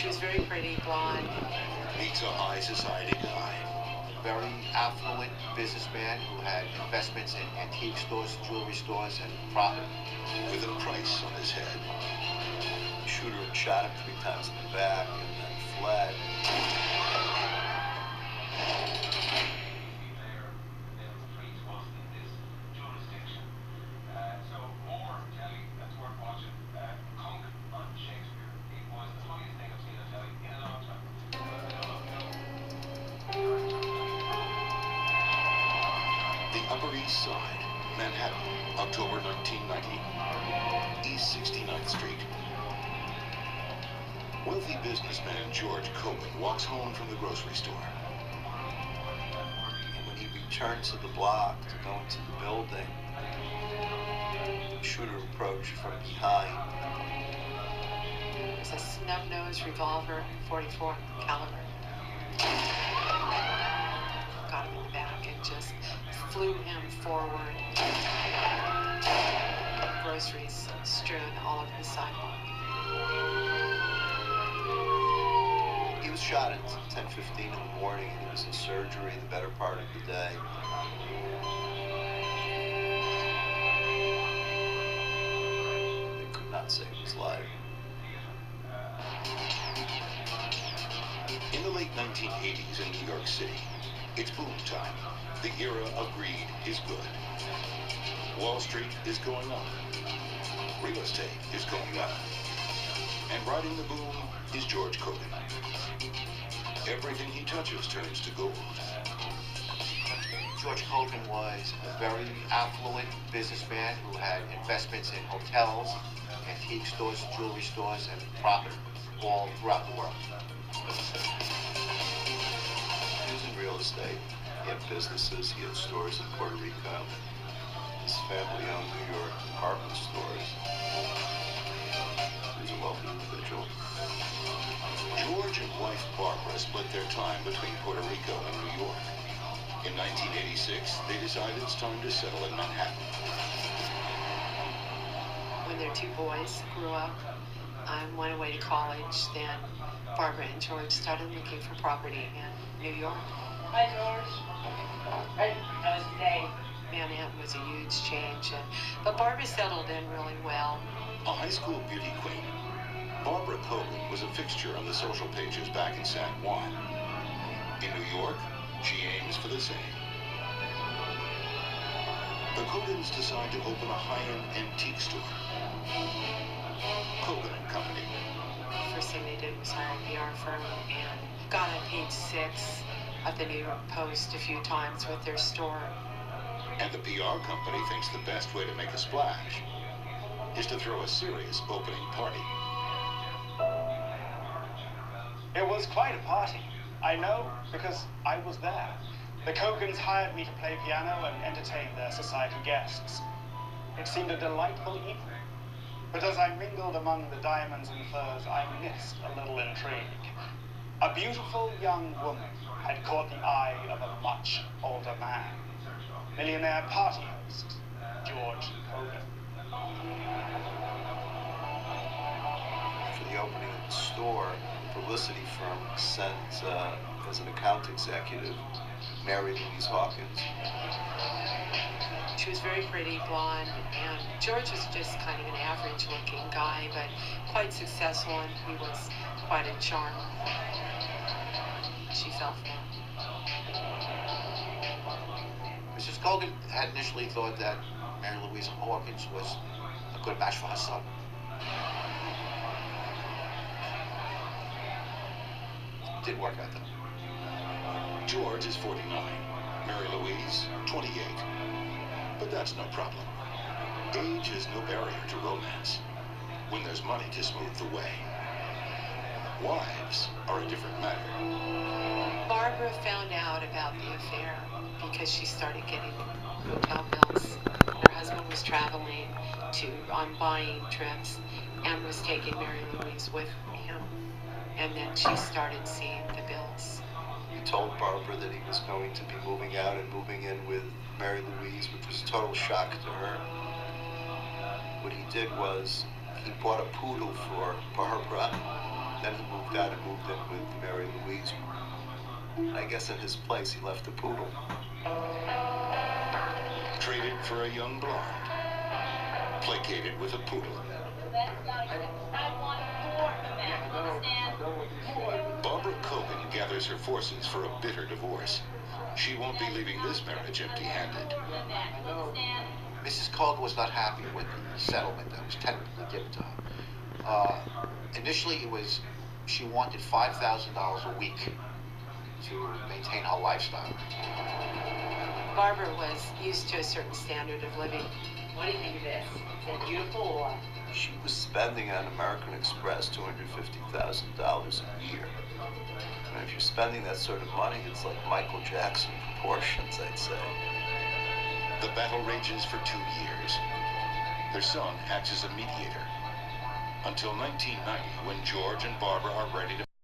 She was very pretty, blonde. Meets a high society guy. Very affluent businessman who had investments in antique stores, jewelry stores, and property. With a price on his head. The shooter had shot him 3 times in the back and then fled. Upper East Side, Manhattan, October 1990. East 69th Street. Wealthy businessman George Kogan walks home from the grocery store. And when he returned to the block to go into the building, the shooter approached from behind. It was a snub-nosed revolver, .44 caliber. Got him in the back and just flew him forward. Groceries strewn all over the sidewalk. He was shot at 10:15 in the morning, and he was in surgery the better part of the day. They could not save his life. In the late 1980s in New York City, it's boom time. The era of greed is good. Wall Street is going up. Real estate is going up. And riding the boom is George Kogan. Everything he touches turns to gold. George Kogan was a very affluent businessman who had investments in hotels, antique stores, jewelry stores, and property all throughout the world. He was in real estate. He had businesses, he had stores in Puerto Rico. His family owned New York department stores. He was a wealthy individual. George and wife Barbara split their time between Puerto Rico and New York. In 1986, they decided it's time to settle in Manhattan. When their 2 boys grew up, went away to college, then Barbara and George started looking for property in New York. Hi, George. How was your day? Manhattan was a huge change, but Barbara settled in really well. A high school beauty queen, Barbara Kogan was a fixture on the social pages back in San Juan. In New York, she aims for the same. The Kogans decide to open a high-end antique store. Kogan and Company. First thing they did was hire a PR firm and got on page 6 of the New York Post a few times with their store. And the PR company thinks the best way to make a splash is to throw a serious opening party. It was quite a party. I know because I was there. The Kogans hired me to play piano and entertain their society guests. It seemed a delightful evening. But as I mingled among the diamonds and furs, I missed a little intrigue. A beautiful young woman had caught the eye of a much older man. Millionaire party host, George Kogan. For the opening of the store, the publicity firm sent, as an account executive, Mary Louise Hawkins. She was very pretty, blonde, and George was just kind of an average-looking guy, but quite successful, and he was quite a charm. She fell for him. Mrs. Kogan had initially thought that Mary Louise Hawkins was a good match for her son. It did work out though. George is 49, Mary Louise, 28. But that's no problem. Age is no barrier to romance when there's money to smooth the way. Wives are a different matter. Barbara found out about the affair because she started getting hotel bills. Her husband was traveling on buying trips and was taking Mary Louise with him. And then she started seeing the bills. He told Barbara that he was going to be moving out and moving in with Mary Louise, which was a total shock to her. What he did was he bought a poodle for Barbara, Then he moved out and moved in with Mary Louise. I guess in his place he left a poodle. Traded for a young blonde. Placated with a poodle. Barbara Kogan gathers her forces for a bitter divorce. She won't be leaving this marriage empty-handed. Mrs. Kogan was not happy with the settlement that was technically given to her. Initially, she wanted $5,000 a week to maintain her lifestyle. Barbara was used to a certain standard of living. What do you think of this? Is it beautiful or? She was spending on American Express $250,000 a year. And if you're spending that sort of money, it's like Michael Jackson proportions, I'd say. The battle rages for 2 years. Their son acts as a mediator. Until 1990, when George and Barbara are ready to